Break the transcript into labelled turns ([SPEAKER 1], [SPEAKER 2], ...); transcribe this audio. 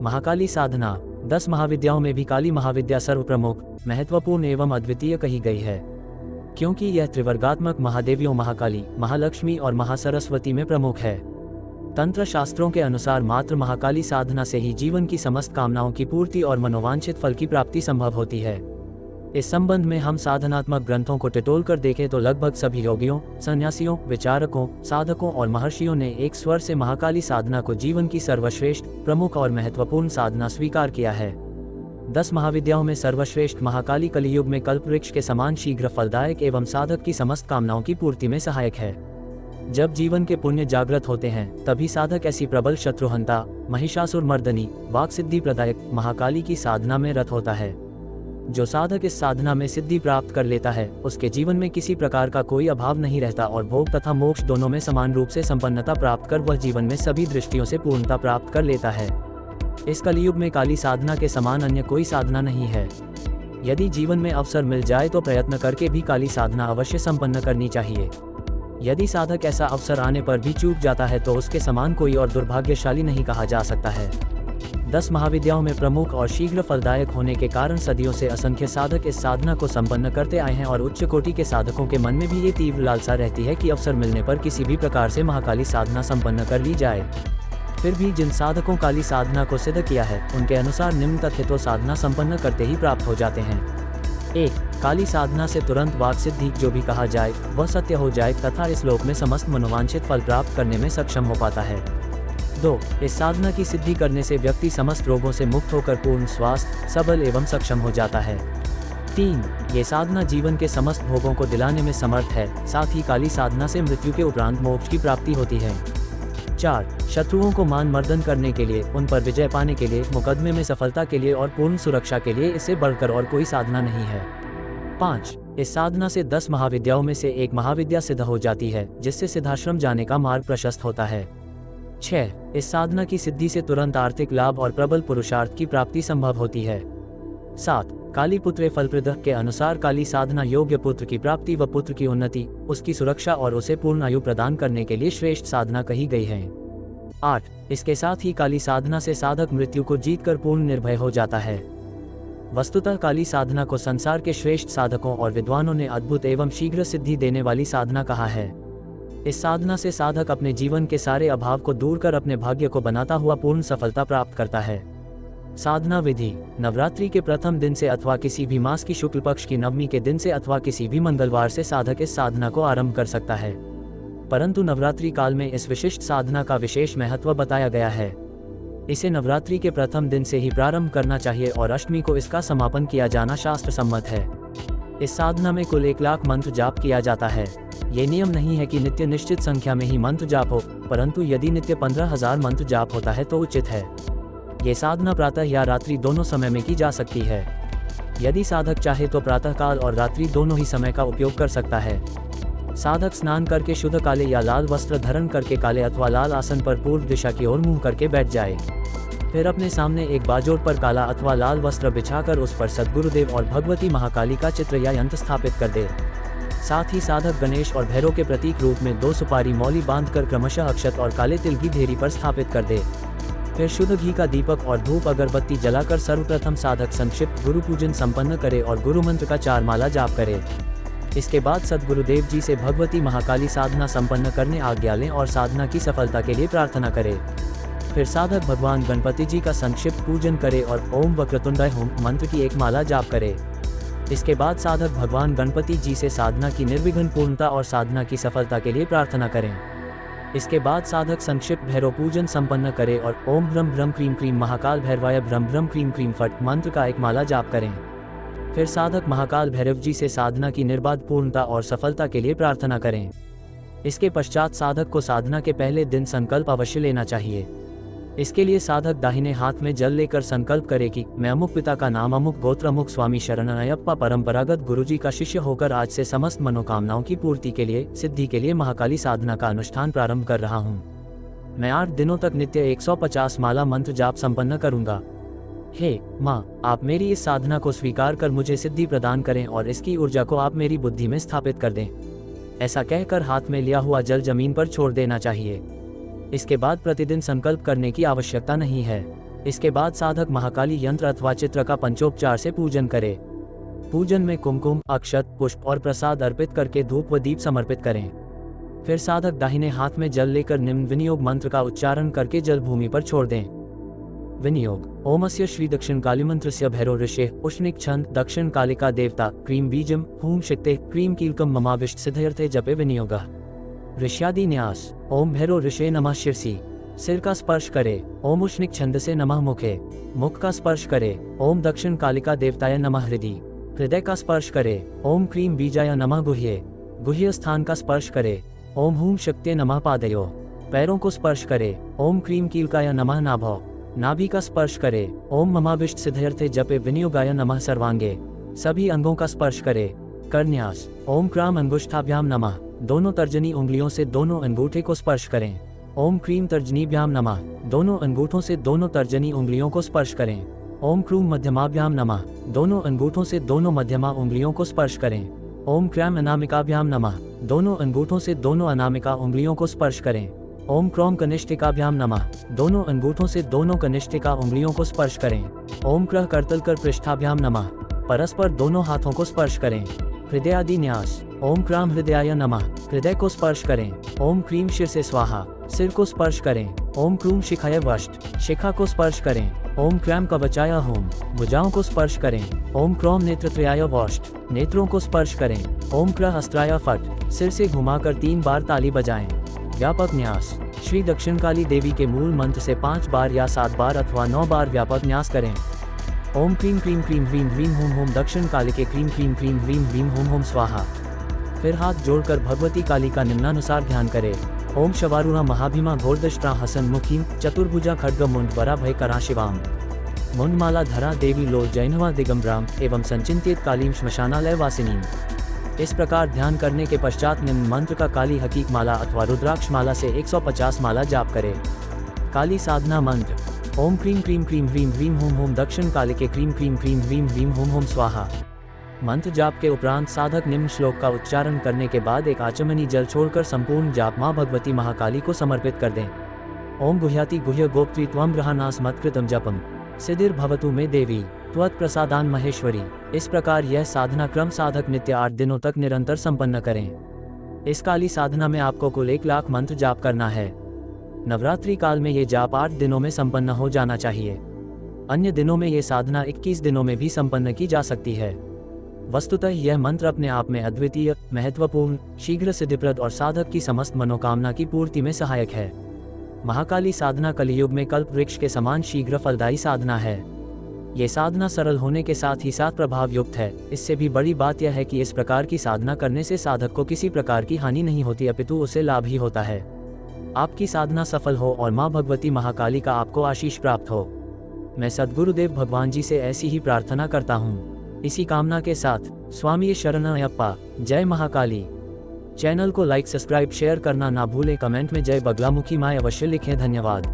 [SPEAKER 1] महाकाली साधना 10 महाविद्याओं में भी काली महाविद्या सर्वप्रमुख, महत्वपूर्ण एवं अद्वितीय कही गई है, क्योंकि यह त्रिवर्गात्मक महादेवियों महाकाली, महालक्ष्मी और महासरस्वती में प्रमुख है। तंत्र शास्त्रों के अनुसार मात्र महाकाली साधना से ही जीवन की समस्त कामनाओं की पूर्ति और मनोवांछित फल की प्राप्ति संभव होती है। इस संबंध में हम साधनात्मक ग्रंथों को टटोल कर देखें तो लगभग सभी योगियों, सन्यासियों, विचारकों, साधकों और महर्षियों ने एक स्वर से महाकाली साधना को जीवन की सर्वश्रेष्ठ, प्रमुख और महत्वपूर्ण साधना स्वीकार किया है। 10 महाविद्याओं में सर्वश्रेष्ठ महाकाली कलियुग में कल्पवृक्ष के समान शीघ्र फलदायक एवं साधक की समस्त कामनाओं की पूर्ति में सहायक है। जब जीवन के पुण्य जागृत होते हैं तभी साधक ऐसी प्रबल शत्रुहंता, महिषासुर मर्दनी, वाक सिद्धि प्रदायक महाकाली की साधना में रत होता है। जो साधक इस साधना में सिद्धि प्राप्त कर लेता है उसके जीवन में किसी प्रकार का कोई अभाव नहीं रहता और भोग तथा मोक्ष दोनों में समान रूप से संपन्नता प्राप्त कर वह जीवन में सभी दृष्टियों से पूर्णता प्राप्त कर लेता है। इस कलियुग में काली साधना के समान अन्य कोई साधना नहीं है। यदि जीवन में अवसर मिल जाए तो प्रयत्न करके भी काली साधना अवश्य संपन्न करनी चाहिए। यदि साधक ऐसा अवसर आने पर भी चूक जाता है तो उसके समान कोई और दुर्भाग्यशाली नहीं कहा जा सकता है। 10 महाविद्याओं में प्रमुख और शीघ्र फलदायक होने के कारण सदियों से असंख्य साधक इस साधना को संपन्न करते आए हैं और उच्च कोटि के साधकों के मन में भी ये तीव्र लालसा रहती है कि अवसर मिलने पर किसी भी प्रकार से महाकाली साधना संपन्न कर ली जाए। फिर भी जिन साधकों काली साधना को सिद्ध किया है उनके अनुसार निम्न तथ्य तो साधना संपन्न करते ही प्राप्त हो जाते हैं। 1. काली साधना से तुरंत वाक सिद्धि, जो भी कहा जाए वह सत्य हो जाए तथा इस लोक में समस्त मनोवांछित फल प्राप्त करने में सक्षम हो पाता है। 2. इस साधना की सिद्धि करने से व्यक्ति समस्त रोगों से मुक्त होकर पूर्ण स्वास्थ्य, सबल एवं सक्षम हो जाता है। 3. ये साधना जीवन के समस्त भोगों को दिलाने में समर्थ है, साथ ही काली साधना से मृत्यु के उपरांत मोक्ष की प्राप्ति होती है। 4. शत्रुओं को मान मर्दन करने के लिए, उन पर विजय पाने के लिए, मुकदमे में सफलता के लिए और पूर्ण सुरक्षा के लिए इससे बढ़कर और कोई साधना नहीं है। 5. इस साधना से 10 महाविद्याओं में से एक महाविद्या सिद्ध हो जाती है, जिससे सिद्धाश्रम जाने का मार्ग प्रशस्त होता है। 6. इस साधना की सिद्धि से तुरंत आर्थिक लाभ और प्रबल पुरुषार्थ की प्राप्ति संभव होती है। 7. काली पुत्रे फलप्रद के अनुसार काली साधना योग्य पुत्र की प्राप्ति व पुत्र की उन्नति, उसकी सुरक्षा और उसे पूर्ण आयु प्रदान करने के लिए श्रेष्ठ साधना कही गई है। 8. इसके साथ ही काली साधना से साधक मृत्यु को जीतकर पूर्ण निर्भय हो जाता है। वस्तुतः काली साधना को संसार के श्रेष्ठ साधकों और विद्वानों ने अद्भुत एवं शीघ्र सिद्धि देने वाली साधना कहा है। इस साधना से साधक अपने जीवन के सारे अभाव को दूर कर अपने भाग्य को बनाता हुआ पूर्ण सफलता प्राप्त करता है। साधना विधि: नवरात्रि के प्रथम दिन से अथवा किसी भी मास की शुक्ल पक्ष की नवमी के दिन से अथवा किसी भी मंगलवार से साधक इस साधना को आरंभ कर सकता है, परंतु नवरात्रि काल में इस विशिष्ट साधना का विशेष महत्व बताया गया है। इसे नवरात्रि के प्रथम दिन से ही प्रारंभ करना चाहिए और अष्टमी को इसका समापन किया जाना शास्त्र सम्मत है। इस साधना में कुल 1 लाख मंत्र जाप किया जाता है। ये नियम नहीं है कि नित्य निश्चित संख्या में ही मंत्र जाप हो, परंतु यदि नित्य 15,000 मंत्र जाप होता है तो उचित है। ये साधना प्रातः या रात्रि दोनों समय में की जा सकती है। यदि साधक चाहे तो प्रातःकाल और रात्रि दोनों ही समय का उपयोग कर सकता है। साधक स्नान करके शुद्ध काले या लाल वस्त्र धारण करके काले अथवा लाल आसन पर पूर्व दिशा की ओर मुंह करके बैठ जाए। फिर अपने सामने एक बाजोर पर काला अथवा लाल वस्त्र बिछाकर उस पर सद्गुरुदेव और भगवती महाकाली का चित्र या यंत्र स्थापित कर दे। साथ ही साधक गणेश और भैरव के प्रतीक रूप में 2 सुपारी मौली बांधकर क्रमशः अक्षत और काले तिल की ढेरी पर स्थापित कर दे। फिर शुद्ध घी का दीपक और धूप अगरबत्ती जलाकर सर्वप्रथम साधक संक्षिप्त गुरु पूजन संपन्न करे और गुरु मंत्र का 4 माला जाप करे। इसके बाद सद्गुरुदेव जी से भगवती महाकाली साधना संपन्न करने आज्ञा लें और साधना की सफलता के लिए प्रार्थना करे। फिर साधक भगवान गणपति जी का संक्षिप्त पूजन करे और ओम वक्रतुंडाय हुम मंत्र की 1 माला जाप करे। इसके बाद साधक भगवान गणपति जी से साधना की निर्विघ्न पूर्णता और साधना की सफलता के लिए प्रार्थना करें। इसके बाद साधक संक्षिप्त भैरव पूजन संपन्न करे और ओम Brahma Brahma cream cream Mahakal भैरवाय Brahma Brahma cream cream फट मंत्र का 1 माला जाप करें। फिर साधक महाकाल भैरव जी से साधना की निर्बाध पूर्णता और सफलता के लिए प्रार्थना करें। इसके पश्चात साधक को साधना के पहले दिन संकल्प अवश्य लेना चाहिए। इसके लिए साधक दाहिने हाथ में जल लेकर संकल्प करे कि मैं अमुक पिता का नाम अमुक गोत्र अमुक स्वामी शरणअयप्पा परंपरागत गुरुजी का शिष्य होकर आज से समस्त मनोकामनाओं की पूर्ति के लिए, सिद्धि के लिए महाकाली साधना का अनुष्ठान प्रारंभ कर रहा हूँ। मैं 8 दिनों तक नित्य 150 माला मंत्र जाप संपन्न करूंगा। हे माँ, आप मेरी इस साधना को स्वीकार कर मुझे सिद्धि प्रदान करें और इसकी ऊर्जा को आप मेरी बुद्धि में स्थापित कर दें। ऐसा कहकर हाथ में लिया हुआ जल जमीन पर छोड़ देना चाहिए। इसके बाद प्रतिदिन संकल्प करने की आवश्यकता नहीं है। इसके बाद साधक महाकाली यंत्र अथवा चित्र का पंचोपचार से पूजन करे। पूजन में कुमकुम, अक्षत, पुष्प और प्रसाद अर्पित करके धूप व दीप समर्पित करें। फिर साधक दाहिने हाथ में जल लेकर निम्न विनियोग मंत्र का उच्चारण करके जल भूमि पर छोड़ दें। विनियोग। ओमस्य श्री दक्षिण काली मंत्रस्य भैरव ऋषे उष्णिक छंद दक्षिण कालिका देवता क्रीम बीजम हूं शिक्ते क्रीम कीलकम ममाविष्ट सिद्धयर्थे जपे विनियोगः। ऋष्यादि न्यास। ओम भैरव ऋषे नमः शिरसी, सिर का स्पर्श करे। ओम उष्णिक छंद से नमः मुखे, मुख का स्पर्श करे। ओम दक्षिण कालिका देवताय नमः हृदय, हृदय का स्पर्श करे। ओम क्रीम बीजाय नमः गुह्ये, गुह्य स्थान का स्पर्श करे। ओम हूं शक्ते नमः पादयो, पैरों को स्पर्श करे। ओम क्रीम कीलकाय नमः नाभौ, नाभि का स्पर्श करे। ओम ममाविष्ट सिद्धयर्थे जपे विनियोगाय नमः सर्वांगे, सभी अंगों का स्पर्श करे। करन्यास। ओम क्राम अंगुष्ठाभ्याम नमः, दोनों तर्जनी उंगलियों से दोनों अंगूठे को स्पर्श करें। ओम क्रीम तर्जनीभ्याम नमः, दोनों अंगूठों से दोनों तर्जनी उंगलियों को स्पर्श करें। ओम क्रूम मध्यमाभ्याम नमः, दोनों अंगूठों से दोनों मध्यमा उंगलियों को स्पर्श करें। ओम क्राम अनामिकाभ्याम नमः, दोनों अंगूठों से दोनों अनामिका उंगलियों को स्पर्श करें। ओम क्रोम कनिष्ठिकाभ्याम नमः, दोनों अंगूठों से दोनों कनिष्ठिका उंगलियों को स्पर्श करें। ओम क्रह करतलकर पृष्ठाभ्याम नमः, परस्पर दोनों हाथों को स्पर्श करें। हृदयादि न्यास। ओम क्राम हृदयाय नमः, हृदय को स्पर्श करें। ओम क्रीम शिर से स्वाहा, सिर को स्पर्श करें। ओम क्रूम शिखाय वष्ट, शिखा को स्पर्श करें। ओम क्राम कवचाय होम, भुजाओं को स्पर्श करें। ओम क्रोम नेत्रत्रयाय वष्ट, नेत्रों को स्पर्श करें। ओम क्रह अस्त्राय फट, सिर से घुमाकर 3 बार ताली बजाएं। व्यापक न्यास। श्री दक्षिणकाली देवी के मूल मंत्र से 5 बार या 7 बार अथवा 9 बार व्यापक न्यास करें। ओम क्रीम क्रीम क्रीम ह्रीम ह्रीम होम होम दक्षिण काली के क्रीम क्रीम क्रीम ह्रीम ह्रीम होम होम स्वाहा। फिर हाथ जोड़कर भगवती काली का निम्नानुसार ध्यान करें। ओम शवारूढ़ा महाभीमा घोरदष्ट्रा हसन मुखीम चतुर्भुजा खड्ग मुंड वरा भय करा शिवाम मुंडमाला धरा देवी लो जैनवा दिगंबराम एवं संचिंतित कालीम श्मशानालय वासिनीम। इस प्रकार ध्यान करने के पश्चात निम्न मंत्र का काली हकीक माला अथवा रुद्राक्ष माला से 150 माला जाप करें। काली साधना मंत्र। ओम क्रीम क्रीम क्रीम ह्रीम ह्रीम होम होम दक्षिण काली के क्रीम क्रीम क्रीम ह्रीम ह्रीम होम होम स्वाहा। मंत्र जाप के उपरांत साधक निम्न श्लोक का उच्चारण करने के बाद एक आचमनी जल छोड़कर संपूर्ण जाप मां भगवती महाकाली को समर्पित कर दें। ओम गुह्याति गुह्य गोप्त्री त्वं ग्रहानास मत्कृतम जपम सिद्धिर भवतु मे देवी त्वत् प्रसादान महेश्वरी। इस प्रकार यह साधना क्रम साधक नित्य 8 दिनों तक निरंतर संपन्न करें। इस काली साधना में आपको कुल 1 लाख मंत्र जाप करना है। नवरात्रि काल में ये जाप 8 दिनों में संपन्न हो जाना चाहिए। अन्य दिनों में ये साधना 21 दिनों में भी संपन्न की जा सकती है। वस्तुतः यह मंत्र अपने आप में अद्वितीय, महत्वपूर्ण, शीघ्र सिद्धिप्रद और साधक की समस्त मनोकामना की पूर्ति में सहायक है। महाकाली साधना कलियुग में कल्प वृक्ष के समान शीघ्र फलदायी साधना है। ये साधना सरल होने के साथ ही साथ प्रभाव युक्त है। इससे भी बड़ी बात यह है कि इस प्रकार की साधना करने से साधक को किसी प्रकार की हानि नहीं होती, अपितु उसे लाभ ही होता है। आपकी साधना सफल हो और माँ भगवती महाकाली का आपको आशीष प्राप्त हो। मैं सद्गुरुदेव भगवान जी से ऐसी ही प्रार्थना करता हूँ। इसी कामना के साथ स्वामी शरणयप्पा। जय महाकाली। चैनल को लाइक, सब्सक्राइब, शेयर करना ना भूलें। कमेंट में जय बगलामुखी माँ अवश्य लिखें। धन्यवाद।